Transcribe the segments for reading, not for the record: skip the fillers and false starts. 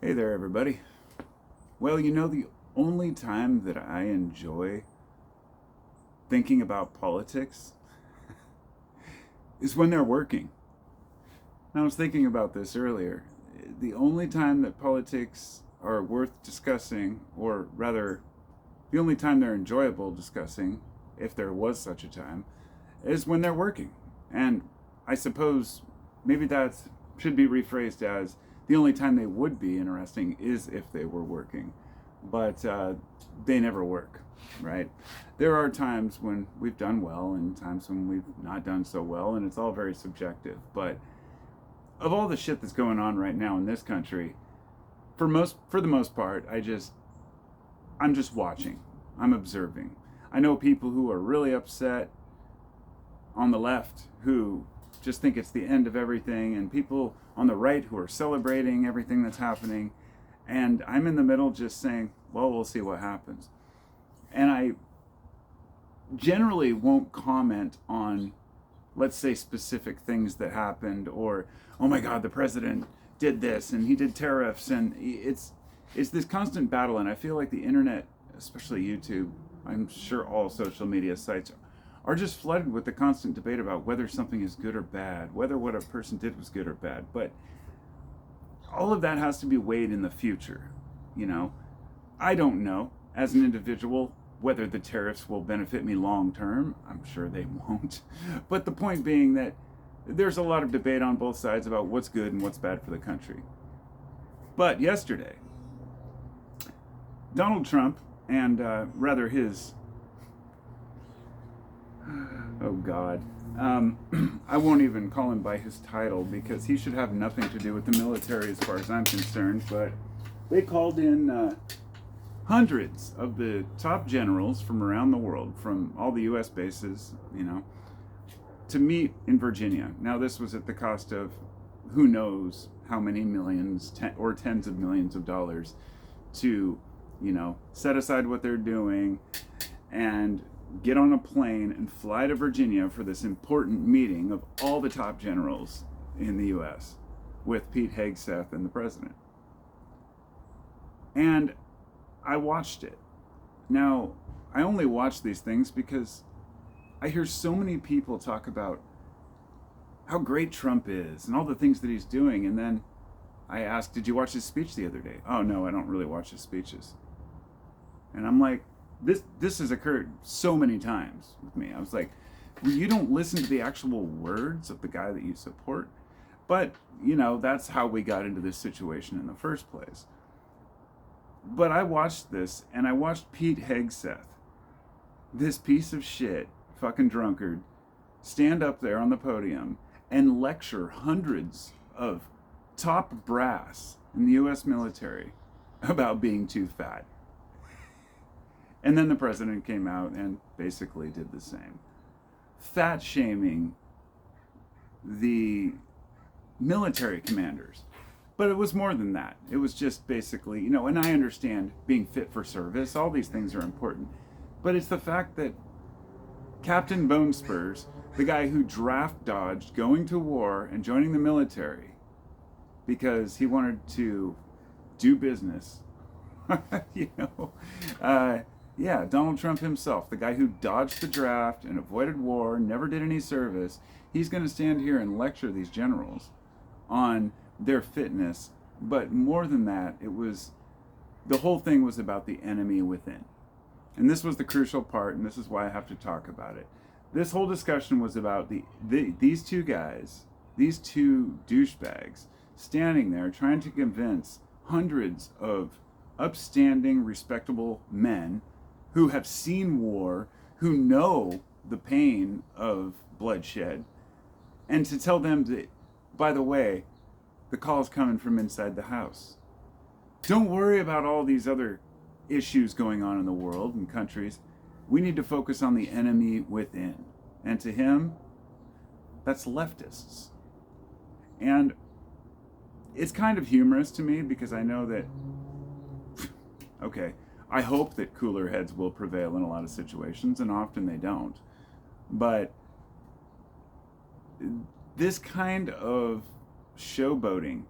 Hey there, everybody. Well, the only time that I enjoy thinking about politics is when they're working. And I was thinking about this earlier. The only time that politics are worth discussing, or rather, the only time they're enjoyable discussing, if there was such a time, is when they're working. And I suppose maybe that should be rephrased as the only time they would be interesting is if they were working. But they never work, right? There are times when we've done well and times when we've not done so well, and it's all very subjective. But of all the shit that's going on right now in this country, for the most part, I'm just watching. I'm observing. I know people who are really upset on the left who just think it's the end of everything, and people on the right who are celebrating everything that's happening. And I'm in the middle just saying, well, we'll see what happens. And I generally won't comment on, let's say, specific things that happened, or, oh my God, the president did this and he did tariffs. And it's this constant battle. And I feel like the internet, especially YouTube, I'm sure all social media sites, are just flooded with the constant debate about whether something is good or bad, whether what a person did was good or bad. But all of that has to be weighed in the future. I don't know as an individual whether the tariffs will benefit me long term. I'm sure they won't. But the point being that there's a lot of debate on both sides about what's good and what's bad for the country. But yesterday, Donald Trump and rather his oh God. I won't even call him by his title because he should have nothing to do with the military as far as I'm concerned. But they called in hundreds of the top generals from around the world, from all the U.S. bases, to meet in Virginia. Now, this was at the cost of who knows how many millions or tens of millions of dollars to, set aside what they're doing and get on a plane and fly to Virginia for this important meeting of all the top generals in the U.S. with Pete Hegseth and the president. And I watched it. Now, I only watch these things because I hear so many people talk about how great Trump is and all the things that he's doing. And then I asked, did you watch his speech the other day? Oh, no, I don't really watch his speeches. And I'm like, this has occurred so many times with me. I was like, well, you don't listen to the actual words of the guy that you support. But, that's how we got into this situation in the first place. But I watched this, and I watched Pete Hegseth, this piece of shit, fucking drunkard, stand up there on the podium and lecture hundreds of top brass in the U.S. military about being too fat. And then the president came out and basically did the same. Fat shaming the military commanders. But it was more than that. It was just basically, and I understand being fit for service, all these things are important. But it's the fact that Captain Bone Spurs, the guy who draft dodged going to war and joining the military because he wanted to do business, yeah, Donald Trump himself, the guy who dodged the draft and avoided war, never did any service, he's going to stand here and lecture these generals on their fitness. But more than that, the whole thing was about the enemy within. And this was the crucial part, and this is why I have to talk about it. This whole discussion was about these two guys, these two douchebags, standing there trying to convince hundreds of upstanding, respectable men who have seen war, who know the pain of bloodshed, and to tell them that, by the way, the call is coming from inside the house. Don't worry about all these other issues going on in the world and countries. We need to focus on the enemy within. And to him, that's leftists. And it's kind of humorous to me because I know that, okay, I hope that cooler heads will prevail in a lot of situations, and often they don't. But this kind of showboating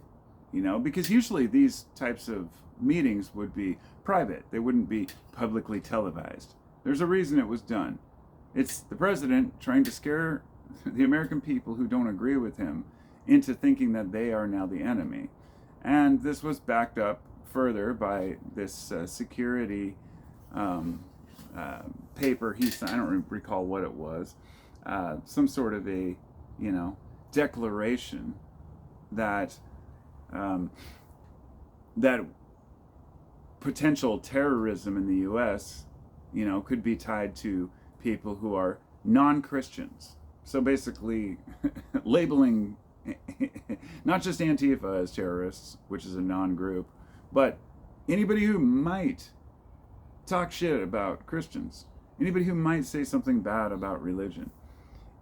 because usually these types of meetings would be private. They wouldn't be publicly televised. There's a reason it was done. It's the president trying to scare the American people who don't agree with him into thinking that they are now the enemy. And this was backed up further by this security paper he signed. I don't recall what it was. Some sort of a, declaration that that potential terrorism in the U.S., could be tied to people who are non-Christians. So basically, labeling not just Antifa as terrorists, which is a non-group, but anybody who might talk shit about Christians, anybody who might say something bad about religion.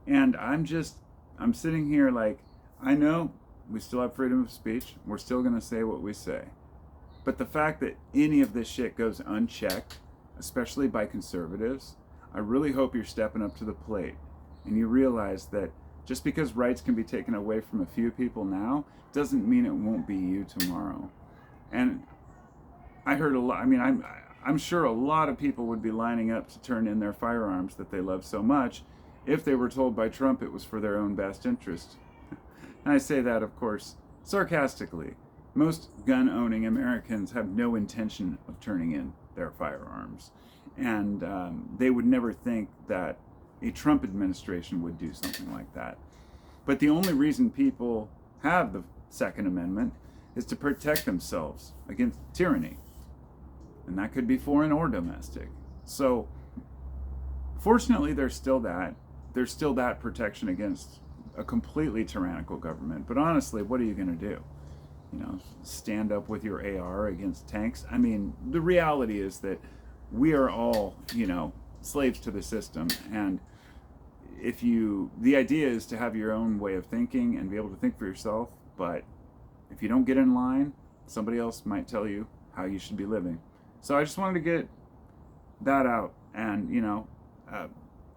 And I'm sitting here like, I know we still have freedom of speech. We're still going to say what we say. But the fact that any of this shit goes unchecked, especially by conservatives, I really hope you're stepping up to the plate and you realize that just because rights can be taken away from a few people now doesn't mean it won't be you tomorrow. And I heard a lot, I'm sure a lot of people would be lining up to turn in their firearms that they love so much if they were told by Trump it was for their own best interest. And I say that, of course, sarcastically. Most gun-owning Americans have no intention of turning in their firearms. And they would never think that a Trump administration would do something like that. But the only reason people have the Second Amendment is to protect themselves against tyranny. And that could be foreign or domestic. So, fortunately, there's still that protection against a completely tyrannical government. But honestly, what are you going to do? Stand up with your AR against tanks? The reality is that we are all, slaves to the system. And the idea is to have your own way of thinking and be able to think for yourself. But if you don't get in line, somebody else might tell you how you should be living. So I just wanted to get that out. And,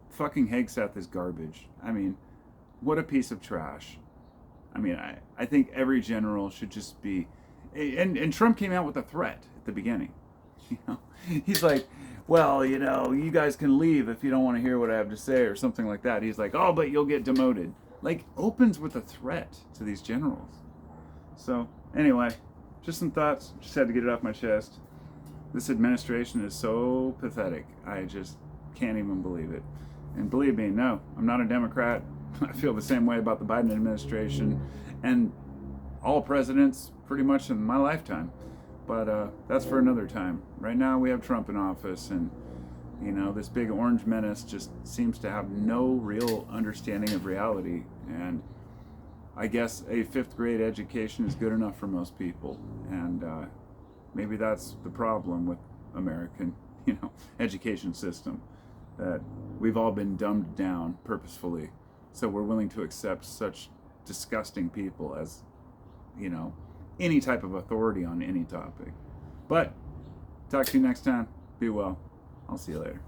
fucking Hegseth is garbage. What a piece of trash. I think every general should just be... And Trump came out with a threat at the beginning. He's like, well, you guys can leave if you don't want to hear what I have to say or something like that. He's like, oh, but you'll get demoted. Opens with a threat to these generals. So, anyway, just some thoughts. Just had to get it off my chest. This administration is so pathetic. I just can't even believe it. And believe me, no, I'm not a Democrat. I feel the same way about the Biden administration and all presidents pretty much in my lifetime. But that's for another time. Right now we have Trump in office, and this big orange menace just seems to have no real understanding of reality. And I guess a 5th grade education is good enough for most people. And maybe that's the problem with American, education system, that we've all been dumbed down purposefully. So we're willing to accept such disgusting people as, any type of authority on any topic. But talk to you next time. Be well. I'll see you later.